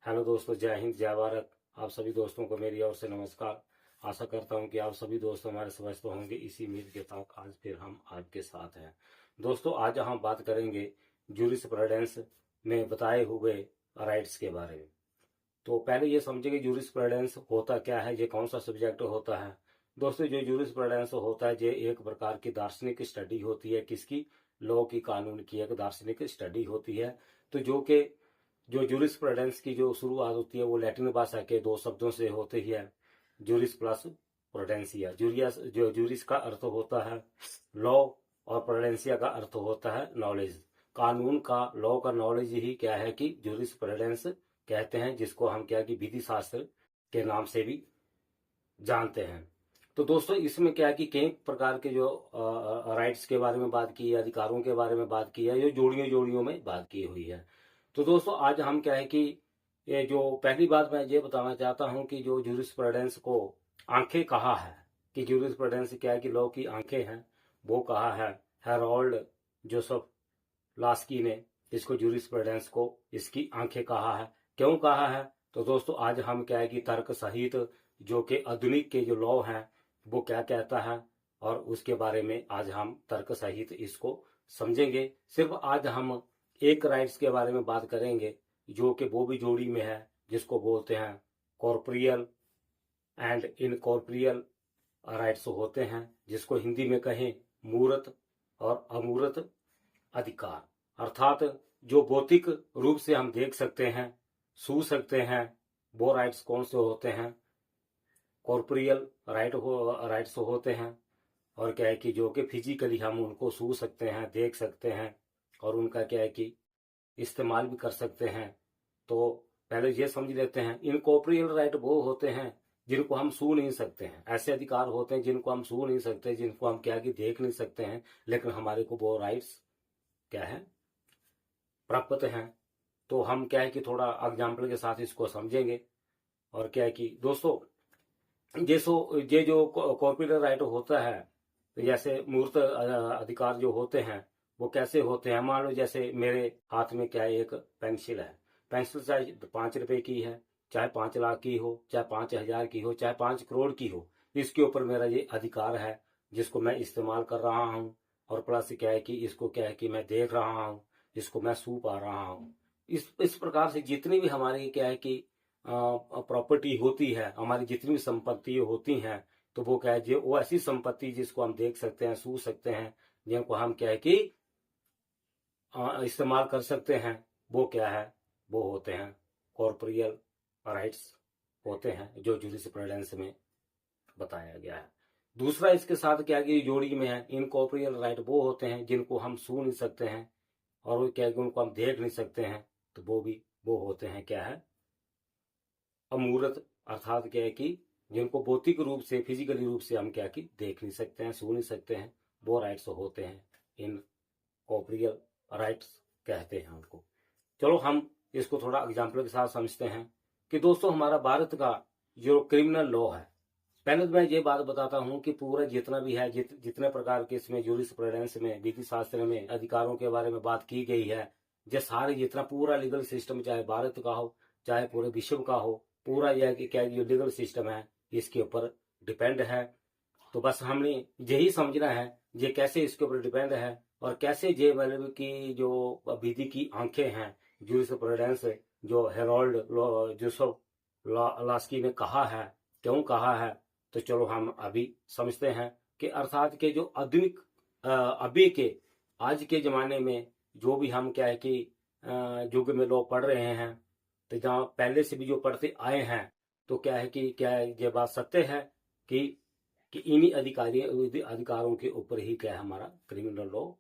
Hello दोस्तों, जय हिंद जय भारत। आप सभी दोस्तों को मेरी ओर से नमस्कार। आशा करता हूं कि आप सभी दोस्त हमारे स्वस्थ होंगे। इसी उम्मीद के साथ आज फिर हम आपके साथ हैं। दोस्तों, आज हम बात करेंगे जूरिस्प्रूडेंस में बताए हुए राइट्स के बारे में। तो पहले ये समझे कि जूरिस्प्रूडेंस होता क्या है, ये कौन सा सब्जेक्ट होता है। दोस्तों, जो जूरिस्प्रूडेंस होता है ये एक प्रकार की दार्शनिक स्टडी होती है। किसकी? लॉ की, कानून की एक दार्शनिक स्टडी होती है। तो जो जूरिस्प्रूडेंस की जो शुरुआत होती है वो लैटिन भाषा के दो शब्दों से होती है, जूरिस प्लस प्रूडेंसिया। जूरिस का अर्थ होता है लॉ और प्रूडेंसिया का अर्थ होता है नॉलेज। कानून का, लॉ का नॉलेज ही क्या है कि जूरिस्प्रूडेंस कहते हैं, जिसको हम क्या कि विधि शास्त्र के नाम से भी जानते हैं। तो दोस्तों, इसमें क्या है कि कई प्रकार के जो राइट्स के बारे में बात की है, अधिकारों के बारे में बात की है, जो जोड़ियों जोड़ियों में बात की हुई है। तो दोस्तों, आज हम क्या है कि ये जो पहली बात मैं ये बताना चाहता हूं कि जो जूरिस्प्रूडेंस को आंखें कहा है, कि जूरिस्प्रूडेंस क्या है कि लॉ की आंखें हैं, वो कहा है हेरोल्ड जोसेफ लास्की ने। इसको जूरिस्प्रूडेंस को इसकी आंखें कहा है। क्यों कहा है? तो दोस्तों, आज हम क्या है कि तर्क सहित जो कि आधुनिक के जो लॉ हैं वो क्या कहता है, और उसके बारे में आज हम तर्क सहित इसको समझेंगे। सिर्फ आज हम एक राइट्स के बारे में बात करेंगे जो कि वो भी जोड़ी में है, जिसको बोलते हैं कॉर्पोरियल एंड इनकॉर्पोरियल राइट्स होते हैं, जिसको हिंदी में कहें मूर्त और अमूर्त अधिकार। अर्थात जो भौतिक रूप से हम देख सकते हैं, छू सकते हैं, वो राइट्स कौन से होते हैं? कॉर्पोरियल राइट्स होते हैं। और क्या है कि जो कि फिजिकली हम उनको छू सकते हैं, देख सकते हैं, और उनका क्या है कि इस्तेमाल भी कर सकते हैं। तो पहले ये समझ लेते हैं, इनकॉर्पोरियल राइट वो होते हैं जिनको हम छू नहीं सकते हैं। ऐसे अधिकार होते हैं जिनको हम छू नहीं सकते, जिनको हम क्या कि देख नहीं सकते हैं, लेकिन हमारे को वो राइट्स क्या है, प्राप्त हैं। तो हम क्या है कि थोड़ा एग्जाम्पल के साथ इसको समझेंगे। और क्या है कि दोस्तों, ये जो कॉर्पोरेट राइट होता है, जैसे मूर्त अधिकार जो होते हैं वो कैसे होते हैं? मान लो जैसे मेरे हाथ में क्या है, एक पेंसिल है। पेंसिल चाहे 5 रुपए की है, चाहे 5 लाख की हो, चाहे 5 हजार की हो, चाहे 5 करोड़ की हो, इसके ऊपर मेरा ये अधिकार है, जिसको मैं इस्तेमाल कर रहा हूँ। और प्लस क्या है कि इसको क्या है कि मैं देख रहा हूँ, इसको मैं छू पा रहा हूँ। इस प्रकार से जितनी भी हमारी क्या है कि प्रॉपर्टी होती है, हमारी जितनी भी संपत्ति होती हैं, तो वो क्या है, वो ऐसी संपत्ति जिसको हम देख सकते हैं, छू सकते हैं, जिनको हम क्या है कि इस्तेमाल कर सकते हैं, वो क्या है, वो होते हैं कॉर्पोरियल राइट्स होते हैं, जो जूरिस्प्रूडेंस में बताया गया है। दूसरा इसके साथ क्या है कि जोड़ी में है, इनकॉर्पोरियल राइट वो होते हैं जिनको हम छू नहीं सकते हैं, और वो क्या है कि उनको हम देख नहीं सकते हैं, तो वो होते हैं क्या है, अमूर्त। अर्थात क्या है कि जिनको भौतिक रूप से, फिजिकली रूप से हम क्या कि देख नहीं सकते हैं, छू नहीं सकते हैं, वो राइट्स होते हैं इन कॉर्पोरियल राइट्स कहते हैं उनको। चलो हम इसको थोड़ा एग्जाम्पल के साथ समझते हैं कि दोस्तों, हमारा भारत का जो क्रिमिनल लॉ है, पहले तो मैं ये बात बताता हूं कि पूरा जितना भी है, जितने प्रकार के इसमें जूरिस्प्रूडेंस में, विधि शास्त्र में अधिकारों के बारे में बात की गई है, जो सारे जितना पूरा लीगल सिस्टम, चाहे भारत का हो चाहे पूरे विश्व का हो, पूरा यह कि क्या जो लीगल सिस्टम है इसके ऊपर डिपेंड है। तो बस हमने यही समझना है ये कैसे इसके ऊपर डिपेंड है, और कैसे ये मतलब की जो विधि की आंखें हैं, जूरिस्प्रूडेंस, जो हेरोल्ड जोसेफ लास्की ने कहा है, क्यों कहा है। तो चलो हम अभी समझते हैं कि अर्थात के जो आधुनिक अभी के आज के जमाने में जो भी हम क्या है कि युग में लोग पढ़ रहे हैं, तो जहाँ पहले से भी जो पढ़ते आए हैं, तो क्या है कि क्या है, ये बात सत्य है कि इन्हीं अधिकारों के ऊपर ही क्या है, हमारा क्रिमिनल लॉ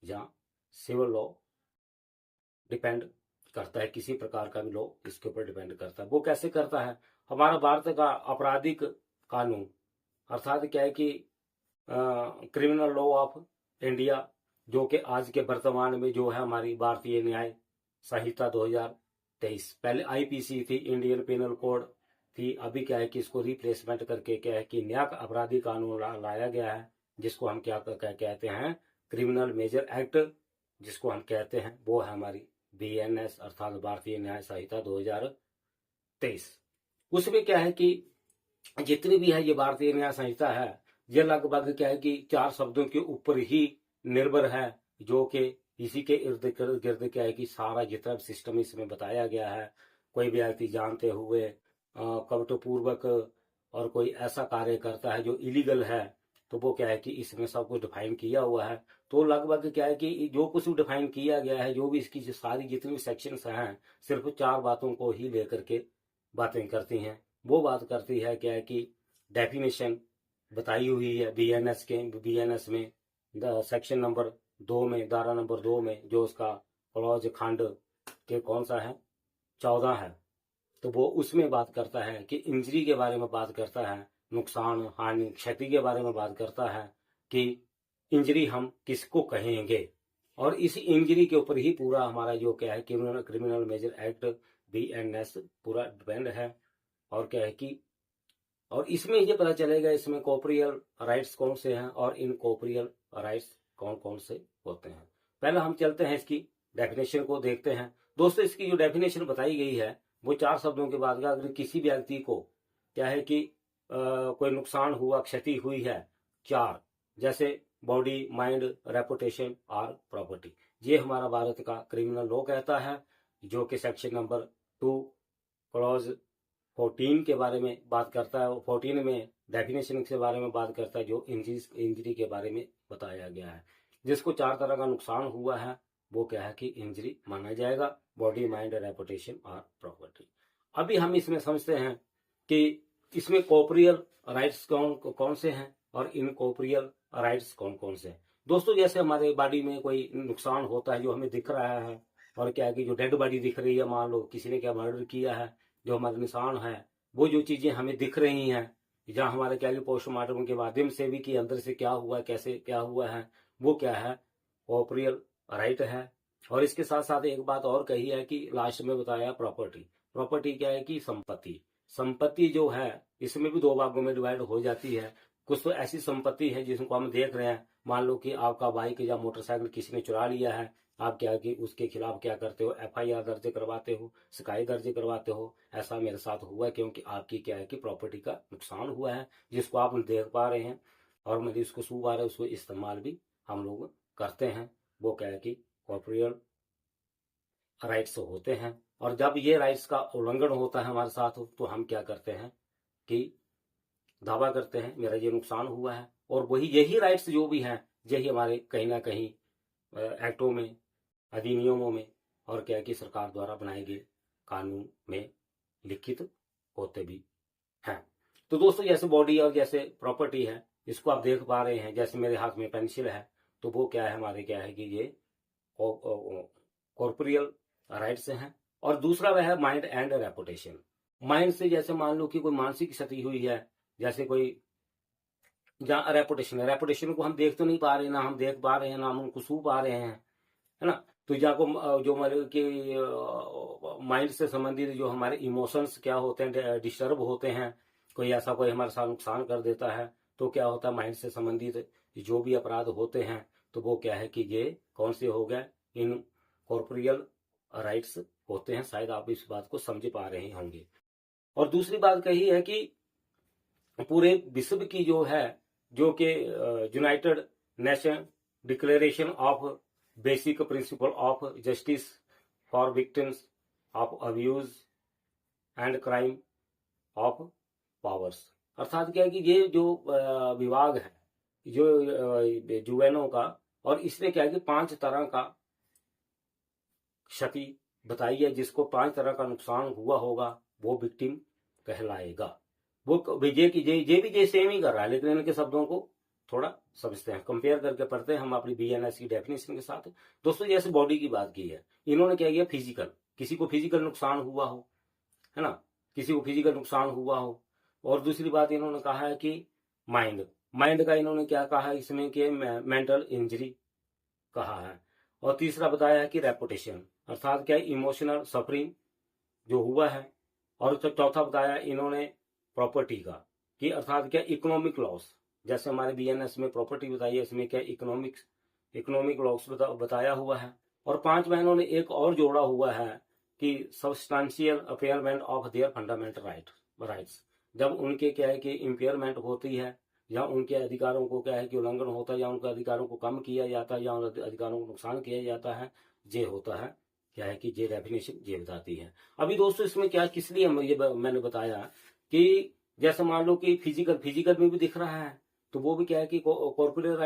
या सिविल लॉ डिपेंड करता है। किसी प्रकार का भी लॉ इसके ऊपर डिपेंड करता है। वो कैसे करता है? हमारा भारत का आपराधिक कानून, अर्थात क्या है कि क्रिमिनल लॉ ऑफ इंडिया, जो कि आज के वर्तमान में जो है हमारी भारतीय न्याय संहिता 2023, पहले आईपीसी थी, इंडियन पिनल कोड थी। अभी क्या है कि इसको रिप्लेसमेंट करके क्या है कि नया अपराधी कानून लाया गया है, जिसको हम क्या कहते हैं, क्रिमिनल मेजर एक्ट, जिसको हम कहते हैं, वो है हमारी बीएनएस, अर्थात भारतीय न्याय संहिता 23। उसमें क्या है कि जितनी भी है ये भारतीय न्याय संहिता है, ये लगभग क्या है कि 4 शब्दों के ऊपर ही निर्भर है, जो कि इसी के इर्द गिर्द क्या है कि सारा जितना सिस्टम इसमें बताया गया है। कोई भी व्यक्ति जानते हुए कपटपूर्वक और कोई ऐसा कार्य करता है जो इलीगल है, तो वो क्या है कि इसमें सब कुछ डिफाइन किया हुआ है। तो लगभग क्या है कि जो कुछ भी डिफाइन किया गया है, जो भी इसकी सारी जितनी भी सेक्शंस हैं, सिर्फ 4 बातों को ही लेकर के बातें करती हैं। वो बात करती है क्या है कि डेफिनेशन बताई हुई है बीएनएस में सेक्शन नंबर 2 में, धारा नंबर 2 में, जो उसका क्लॉज खंड के कौन सा है, 14 है। तो वो उसमें बात करता है कि इंजरी के बारे में बात करता है, नुकसान, हानि, क्षति के बारे में बात करता है कि इंजरी हम किसको कहेंगे। और इस इंजरी के ऊपर ही पूरा हमारा जो क्या है क्रिमिनल मेजर एक्ट बीएनएस पूरा डिपेंड है। और क्या है कि और इसमें ये पता चलेगा इसमें कॉर्पोरियल राइट्स कौन से हैं और इनकॉर्पोरियल राइट्स कौन कौन से होते हैं। पहले हम चलते हैं इसकी डेफिनेशन को देखते हैं। दोस्तों, इसकी जो डेफिनेशन बताई गई है वो 4 शब्दों के बाद अगर किसी व्यक्ति को क्या है कि कोई नुकसान हुआ, क्षति हुई है, 4, जैसे बॉडी, माइंड, रेपुटेशन और प्रॉपर्टी, ये हमारा भारत का क्रिमिनल लॉ कहता है, जो कि सेक्शन नंबर 2 क्लॉज 14 के बारे में बात करता है। 14 में डेफिनेशन के बारे में बात करता है, जो इंजरी के बारे में बताया गया है। जिसको 4 तरह का नुकसान हुआ है वो क्या है कि इंजरी माना जाएगा, बॉडी, माइंड, रेपुटेशन और प्रॉपर्टी। अभी हम इसमें समझते हैं कि इसमें कॉर्पोरियल राइट्स कौन से हैं और इनकॉर्पोरियल राइट्स कौन कौन से हैं। दोस्तों, जैसे हमारे बॉडी में कोई नुकसान होता है जो हमें दिख रहा है, और क्या है कि जो डेड बॉडी दिख रही है, मान लो किसी ने क्या मर्डर किया है, जो हमारे निशान है, वो जो चीजें हमें दिख रही हैं, जहाँ हमारे क्या पोस्टमार्टम के माध्यम से भी कि अंदर से क्या हुआ, कैसे क्या हुआ है, वो क्या है कॉर्पोरियल राइट है। और इसके साथ साथ एक बात और कही है कि लास्ट में बताया प्रॉपर्टी। प्रॉपर्टी क्या है कि संपत्ति। संपत्ति जो है इसमें भी 2 भागों में डिवाइड हो जाती है। कुछ तो ऐसी संपत्ति है जिसको हम देख रहे हैं, मान लो कि आपका बाइक या मोटरसाइकिल किसी ने चुरा लिया है, आप क्या कि उसके खिलाफ क्या करते हो, एफआईआर दर्ज करवाते हो, शिकायत दर्ज करवाते हो। ऐसा मेरे साथ हुआ क्योंकि आपकी क्या है कि प्रॉपर्टी का नुकसान हुआ है, जिसको आप देख पा रहे हैं और मेरी उसको सू पा रहे हैं, उसको इस्तेमाल भी हम लोग करते हैं। वो क्या है कि कॉर्पोरियल राइट्स होते हैं। और जब ये राइट्स का उल्लंघन होता है हमारे साथ, तो हम क्या करते हैं कि दावा करते हैं मेरा ये नुकसान हुआ है। और वही यही राइट्स जो भी हैं, यही हमारे कहीं ना कहीं एक्टों में, अधिनियमों में और क्या कि सरकार द्वारा बनाए गए कानून में लिखित होते भी हैं। तो दोस्तों, जैसे बॉडी और जैसे प्रॉपर्टी है, इसको आप देख पा रहे हैं, जैसे मेरे हाथ में पेंसिल है, तो वो क्या है हमारे क्या है कि ये कॉर्पोरियल राइट्स हैं। और दूसरा वह है माइंड एंड रेपुटेशन। माइंड से जैसे मान लो कि कोई मानसिक क्षति हुई है, जैसे कोई जहाँ रेपुटेशन है, रेपुटेशन को हम देख तो नहीं पा रहे, ना हम देख पा रहे हैं, ना हम उनको छू पा रहे हैं, है ना। तो जहाँ को जो हमारे के माइंड से संबंधित जो हमारे इमोशंस क्या होते हैं, डिस्टर्ब होते हैं, कोई ऐसा कोई हमारे साथ नुकसान कर देता है, तो क्या होता है माइंड से संबंधित जो भी अपराध होते हैं, तो वो क्या है कि ये कौन से हो गए, इन कॉर्पोरियल राइट्स होते हैं। शायद आप इस बात को समझ पा रहे होंगे। और दूसरी बात कही है कि पूरे विश्व की जो है, जो कि United nation declaration of basic principle of justice for victims of abuse and crime of powers, अर्थात क्या है कि ये जो विभाग है जो यूएनओ का, और इसने क्या है कि 5 तरह का क्षति बताई है, जिसको 5 तरह का नुकसान हुआ होगा वो विक्टिम कहलाएगा। वो ये भी सेम ही कर रहा है, लेकिन इनके शब्दों को थोड़ा समझते हैं, कंपेयर करके पढ़ते हैं हम अपनी बीएनएस की डेफिनेशन के साथ। दोस्तों, जैसे बॉडी की बात की है, इन्होंने क्या किया, फिजिकल, किसी को फिजिकल नुकसान हुआ हो, है ना, किसी को फिजिकल नुकसान हुआ हो। और दूसरी बात इन्होंने कहा है कि माइंड का इन्होंने क्या कहा है इसमें कि मेंटल इंजरी कहा है। और तीसरा बताया है कि रेपुटेशन, अर्थात क्या इमोशनल सफरिंग जो हुआ है। और चौथा बताया इन्होंने प्रॉपर्टी का, कि अर्थात क्या इकोनॉमिक लॉस, जैसे हमारे बीएनएस में प्रॉपर्टी बताई है, इसमें क्या इकोनॉमिक लॉस बताया हुआ है। और 5वां इन्होंने एक और जोड़ा हुआ है कि substantial impairment of their fundamental rights, जब उनके क्या है कि इम्पेयरमेंट होती है या उनके अधिकारों को क्या है कि उल्लंघन होता है या उनके अधिकारों को कम किया जाता है या उन अधिकारों को नुकसान किया जाता है, ये होता है क्या है कि ये डेफिनेशन ये बताती है। अभी दोस्तों इसमें क्या किस लिए मैंने बताया कि जैसे मान लो कि फिजिकल में भी दिख रहा है तो वो भी क्या है कि कॉर्पोरेट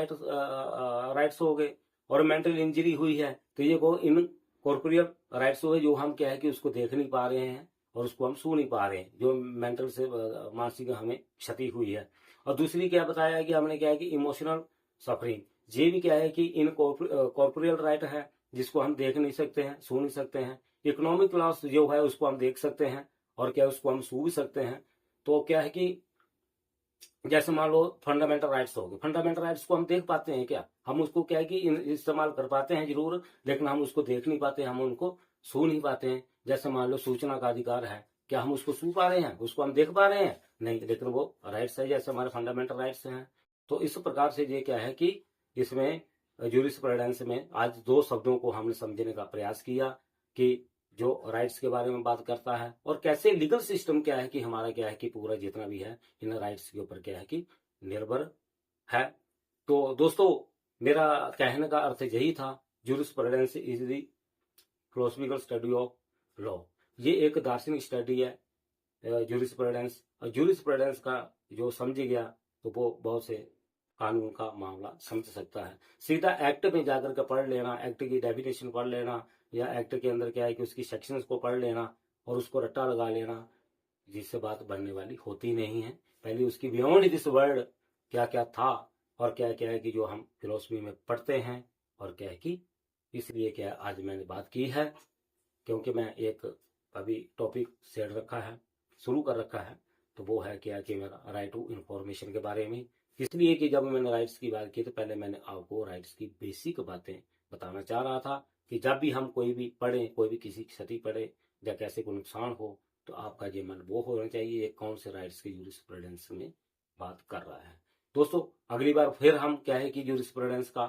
राइट्स हो गए, और मेंटल इंजरी हुई है तो ये वो इन कॉर्पोरेट राइट्स हो गए जो हम क्या है कि उसको देख नहीं पा रहे हैं और उसको हम छू नहीं पा रहे हैं, जो मेंटल से मानसिक हमें क्षति हुई है। और दूसरी क्या बताया कि हमने क्या है कि इमोशनल सफरिंग, ये भी क्या है कि इन कॉर्पोरियल राइट है जिसको हम देख नहीं सकते हैं, छू नहीं सकते हैं। इकोनॉमिक लॉस जो है उसको हम देख सकते हैं और क्या उसको हम छू भी सकते हैं। तो क्या है कि जैसे मान लो फंडामेंटल राइट्स हो गए, फंडामेंटल राइट्स को हम देख पाते हैं क्या, हम उसको क्या है कि इस्तेमाल कर पाते हैं जरूर, लेकिन हम उसको देख नहीं पाते, हम उनको छू नहीं पाते हैं। जैसे मान लो सूचना का अधिकार है, क्या हम उसको छू पा रहे हैं, उसको हम देख पा रहे हैं नहीं, लेकिन वो राइट्स है जैसे हमारे फंडामेंटल राइट्स हैं। तो इस प्रकार से ये क्या है कि इसमें ज्यूरिस्प्रूडेंस में आज दो शब्दों को हमने समझने का प्रयास किया कि जो राइट्स के बारे में बात करता है और कैसे लीगल सिस्टम क्या है कि हमारा क्या है कि पूरा जितना भी है इन राइट्स के ऊपर क्या है कि निर्भर है। तो दोस्तों मेरा कहने का अर्थ यही था, jurisprudence is the philosophical study of law, ये एक दार्शनिक स्टडी है ज्यूरिस्प्रूडेंस, और ज्यूरिस्प्रूडेंस का जो समझ गया तो वो बहुत से कानून का मामला समझ सकता है। सीधा एक्ट में जाकर के पढ़ लेना, एक्ट की डेफिनेशन पढ़ लेना या एक्ट के अंदर क्या है कि उसकी सेक्शंस को पढ़ लेना और उसको रट्टा लगा लेना, जिससे बात बनने वाली होती नहीं है। पहले उसकी बियॉन्ड दिस वर्ल्ड क्या क्या था और क्या क्या है कि जो हम फिलोसफी में पढ़ते हैं, और क्या है कि इसलिए क्या आज मैंने बात की है क्योंकि मैं एक अभी टॉपिक सेट रखा है, शुरू कर रखा है, तो वो है क्या कि मेरा राइट टू इंफॉर्मेशन के बारे में। इसलिए कि जब मैंने राइट्स की बात की तो पहले मैंने आपको राइट्स की बेसिक बातें बताना चाह रहा था कि जब भी हम कोई भी पढ़े, कोई भी किसी की क्षति पढ़े या कैसे कोई नुकसान हो, तो आपका ये मन वो होना चाहिए कौन से राइट्स की ज्यूरिस्प्रूडेंस में बात कर रहा है। दोस्तों अगली बार फिर हम क्या है कि ज्यूरिस्प्रूडेंस का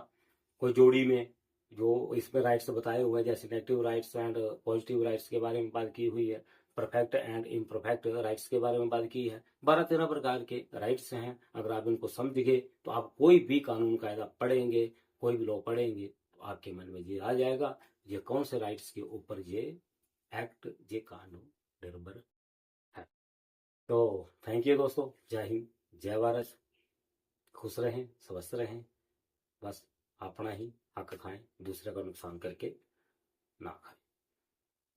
कोई जोड़ी में जो इसमें राइट्स बताए हुए हैं जैसे negative rights and positive rights के बारे में बात की हुई है, परफेक्ट एंड इम्परफेक्ट राइट्स के बारे में बात की है। 12-13 प्रकार के राइट्स हैं, अगर आप इनको समझ गए तो आप कोई भी कानून कायदा पढ़ेंगे, कोई भी लॉ पढ़ेंगे तो आपके मन में ये आ जाएगा ये कौन से राइट्स के ऊपर ये एक्ट, ये कानून निर्भर है। तो थैंक यू दोस्तों, जय हिंद, जय भारत, खुश रहें, स्वस्थ रहें, बस अपना ही हक खाएं, दूसरे का नुकसान करके ना खाएं।